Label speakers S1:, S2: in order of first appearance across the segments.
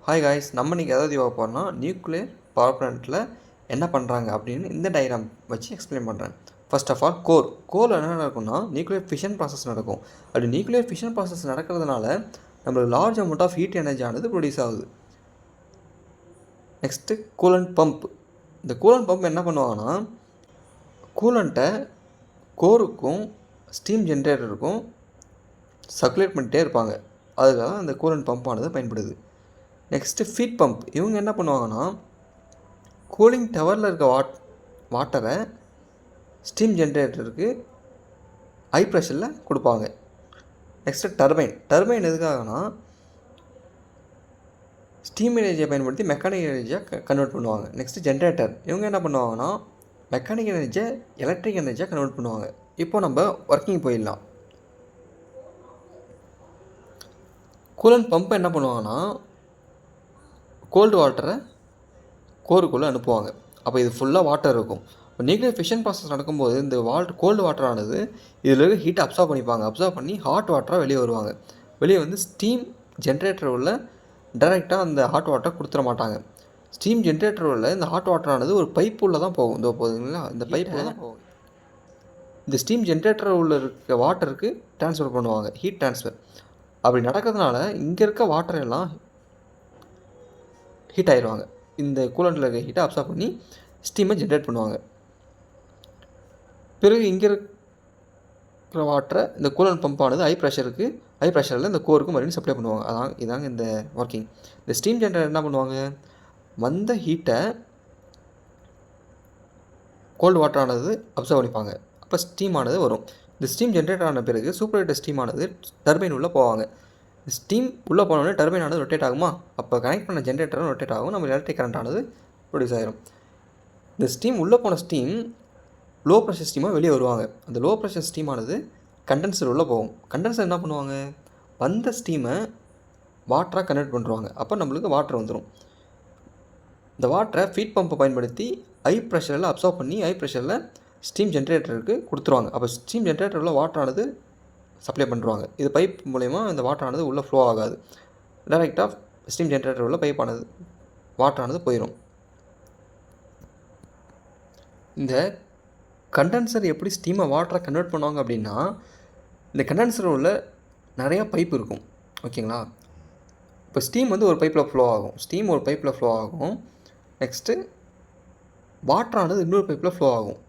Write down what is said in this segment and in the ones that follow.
S1: Hi guys, நம்ம இன்றைக்கி எதாவது பார்க்க போகிறோம்னா நியூக்ளியர் பவர் பிளான்ட்டில் என்ன பண்ணுறாங்க அப்படின்னு இந்த டயக்ராம் வச்சு எக்ஸ்பிளைன் பண்ணுறேன். ஃபர்ஸ்ட் ஆஃப் ஆல் கோரில் என்ன நடக்கும்னா நியூக்ளியர் ஃபிஷன் ப்ராசஸ் நடக்கும். அப்படி நியூக்ளியர் ஃபிஷன் ப்ராசஸ் நடக்கிறதுனால நம்மளுக்கு large amount of heat energy ஆனது ப்ரொடியூஸ் ஆகுது. Next coolant pump. இந்த கூலண்ட் பம்ப் என்ன பண்ணுவாங்கன்னா கூலண்ட்டை கோருக்கும் ஸ்டீம் ஜென்ரேட்டருக்கும் சர்க்குலேட் பண்ணிகிட்டே இருப்பாங்க. அதுக்காக அந்த கூலண்ட் பம்ப் ஆனது பயன்படுது. Next feed pump. இவங்க என்ன பண்ணுவாங்கன்னா கூலிங் டவரில் இருக்க வாட்டரை ஸ்டீம் ஜென்ரேட்டருக்கு ஹை ப்ரெஷரில் கொடுப்பாங்க. நெக்ஸ்ட்டு டர்பைன் எதுக்காகனா ஸ்டீம் எனர்ஜியை பயன்படுத்தி மெக்கானிக்கல் எனர்ஜியாக கன்வெர்ட் பண்ணுவாங்க. Next generator. இவங்க என்ன பண்ணுவாங்கன்னா மெக்கானிக்கல் எனர்ஜியை எலக்ட்ரிக் எனர்ஜியாக கன்வெர்ட் பண்ணுவாங்க. இப்போ நம்ம ஒர்க்கிங் போயிடலாம். கூலண்ட் பம்ப் என்ன பண்ணுவாங்கன்னா கோல்டு வாட்டரை கோருக்குள்ளே அனுப்புவாங்க. அப்போ இது ஃபுல்லாக வாட்டர் இருக்கும். இப்போ நியூக்ளியர் ஃபிஷன் ப்ராசஸ் நடக்கும்போது இந்த கோல்டு வாட்டரானது இதில் இருக்க ஹீட்டை அப்சர்வ் பண்ணிப்பாங்க. அப்சர்வ் பண்ணி ஹாட் வாட்டராக வெளியே வருவாங்க. வெளியே வந்து ஸ்டீம் ஜென்ரேட்டர் உள்ள டைரெக்டாக அந்த ஹாட் வாட்டரை கொடுத்துட மாட்டாங்க. ஸ்டீம் ஜென்ரேட்டர் உள்ள இந்த ஹாட் வாட்டரானது ஒரு பைப் உள்ள தான் போகும். இந்த போகுதுங்களா, இந்த பைப்பில் தான் போகும். இந்த ஸ்டீம் ஜென்ரேட்டர் உள்ள இருக்க வாட்டருக்கு ட்ரான்ஸ்ஃபர் பண்ணுவாங்க, ஹீட் ட்ரான்ஸ்ஃபர். அப்படி நடக்கிறதுனால இங்கே இருக்க வாட்டர் எல்லாம் ஹீட் ஆயிடுவாங்க. இந்த கூலண்டில் இருக்க ஹீட்டை அப்சர்வ் பண்ணி ஸ்டீமை ஜென்ரேட் பண்ணுவாங்க. பிறகு இங்கே இருக்கிற வாட்டரை இந்த கூலண்ட் பம்பானது ஹை ப்ரெஷரில் இந்த கோருக்கு மறுபடியும் சப்ளை பண்ணுவாங்க. இதாங்க இந்த ஒர்க்கிங். இந்த ஸ்டீம் ஜென்ரேட்டர் என்ன பண்ணுவாங்க, வந்த ஹீட்டை கோல்டு வாட்டரானது அப்சர்வ் பண்ணிப்பாங்க. அப்போ ஸ்டீமானது வரும். இந்த ஸ்டீம் ஜென்ரேட்டர் ஆன பிறகு சூப்பர் ஹீட்டர் ஸ்டீமானது டர்பைன் உள்ளே போவாங்க. ஸ்டீம் உள்ளே போனோடனே டர்பைன் ஆனது ரொட்டேட் ஆகுமா, அப்போ கனெக்ட் பண்ண ஜென்ரேட்டரும் ரொட்டேட் ஆகும். நம்ம எலக்ட்ரிக் கரண்ட் ஆனது ப்ரொடியூஸ் ஆகிரும். இந்த ஸ்டீம் உள்ளே போன ஸ்டீம் லோ ப்ரெஷர் ஸ்டீமாக வெளியே வருவாங்க. அந்த லோ ப்ரெஷர் ஸ்டீமானது கண்டென்சர் உள்ளே போகும். கண்டென்சர் என்ன பண்ணுவாங்க, வந்த ஸ்டீமை வாட்டராக கன்வெர்ட் பண்ணுவாங்க. அப்போ நம்மளுக்கு வாட்டர் வந்துடும். இந்த வாட்டரை ஃபீட் பம்பை பயன்படுத்தி ஹை ப்ரெஷரில் அப்சர்வ் பண்ணி ஹை ப்ரெஷரில் ஸ்டீம் ஜென்ரேட்டருக்கு கொடுத்துருவாங்க. அப்போ ஸ்டீம் ஜென்ரேட்டரில் வாட்டரானது சப்ளை பண்ணுறாங்க. இது பைப் மூலயமா இந்த வாட்டரானது உள்ளே ஃப்ளோ ஆகாது. டைரெக்டாக ஸ்டீம் ஜென்ரேட்டர் உள்ள பைப்பானது வாட்டரானது போயிடும். இந்த கண்டென்சர் எப்படி ஸ்டீமை வாட்டரை கன்வெர்ட் பண்ணுவாங்க அப்படின்னா, இந்த கண்டென்சர் உள்ள நிறையா பைப் இருக்கும். ஓகேங்களா, இப்போ ஸ்டீம் வந்து ஒரு பைப்பில் ஃப்ளோ ஆகும். நெக்ஸ்ட்டு வாட்டரானது இன்னொரு பைப்பில் ஃப்ளோ ஆகும்.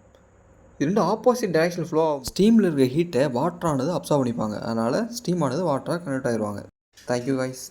S1: இது ரெண்டு ஆப்போசிட் டைரெக்ஷன் ஃப்ளோ ஆகும். ஸ்டீமில் இருக்க ஹீட்டை வாட்டரானது அப்சர்வ் பண்ணிப்பாங்க. அதனால் ஸ்டீமானது வாட்டராக கன்வெர்ட் ஆகிடுவாங்க. Thank you guys.